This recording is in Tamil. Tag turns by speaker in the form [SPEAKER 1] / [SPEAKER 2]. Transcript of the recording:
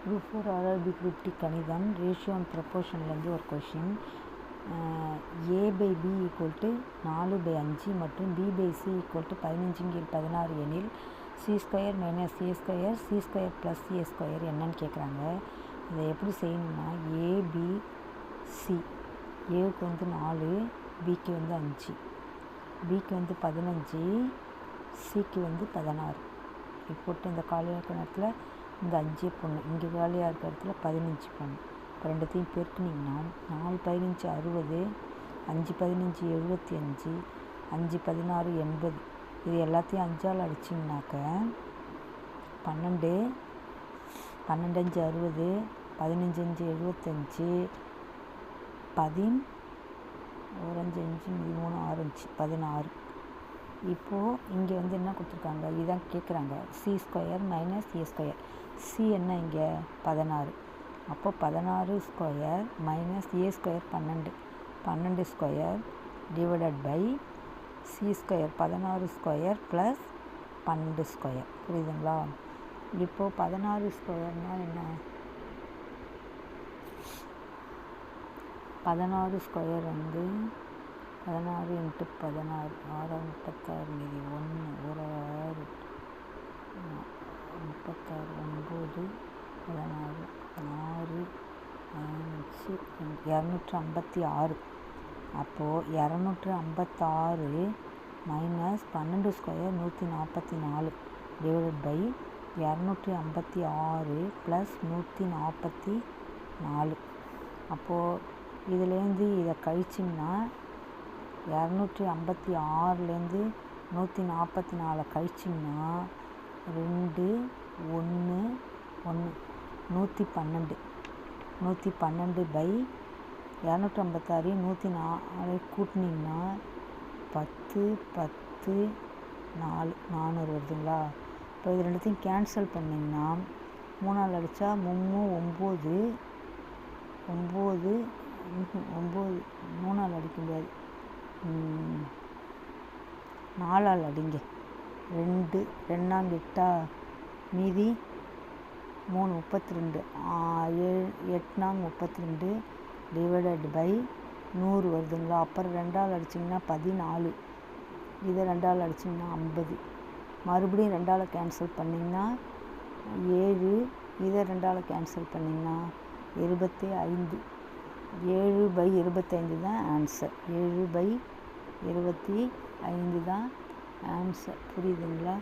[SPEAKER 1] குரூப் 4 ஆர்ஆர்பி குரூப் டி கணிதம் ரேஷியோ அண்ட் ப்ரப்போர்ஷன்லேருந்து ஒரு கொஷின். a/b = 4/5 மற்றும் b/c = 15/16 எனில் c² - a² c² + a² என்னன்னு கேட்குறாங்க. இதை எப்படி செய்யணும்னா abc ஏவுக்கு 4, பிக்கு 5, பிக்கு 15, சிக்கு 16 போட்டு இந்த காலியாக இருக்கிற இடத்துல இந்த 5 போடணும். இங்கே காலியாக இருக்கிற இடத்துல 15 போடணும். இப்போ ரெண்டுத்தையும் பெருக்குனிங்கன்னா 4 15 60, 5 15 75, 5 16 80. இது எல்லாத்தையும் 5ஆல் அடிச்சிங்கனாக்க 12, 12 5 60, 15 5 75, 10 1 5 5 3 6 5 16. இப்போது இங்கே என்ன கொடுத்துருக்காங்க, இதுதான் கேட்குறாங்க. c² - a². c என்ன இங்கே 16. அப்போ 16² - a² 12, 12² டிவைடட் பை c², 16² + 12². புரியுதுங்களா? இப்போது 16²னால் என்ன? 16² 16 × 16 6 36 மீதி 1 1 6 36 9 16 6 256. அப்போது 256 மைனஸ் 12² 144 டிவைடட் பை 256 + 144. அப்போது இதுலேருந்து இதை கழிச்சிங்கன்னா 256லேருந்து 144 கழிச்சிங்கன்னா 2 1 1 112. 112 பை 256 104 கூட்டினீங்கன்னா 10 10 4 400 வருதுங்களா? இப்போ இது ரெண்டுத்தையும் கேன்சல் பண்ணிங்கன்னா 3ஆல் அடித்தா 3 9 9 9 3ஆல் அடிக்க முடியாது, 4ஆல் அடிங்க. 2 2 8 மீதி 3 32 8 32 டிவைடட் பை 100 வருதுங்களா? அப்புறம் 2ஆல் அடிச்சிங்கன்னா 14, இதை 2ஆல் அடிச்சிங்கன்னா 50. மறுபடியும் 2ஆல் கேன்சல் பண்ணிங்கன்னா 7, இதை 2ஆல் கேன்சல் பண்ணிங்கன்னா 25. 7/25 தான் ஆன்சர். 7/25 தான் ஆன்சர். புரியுதுங்களா?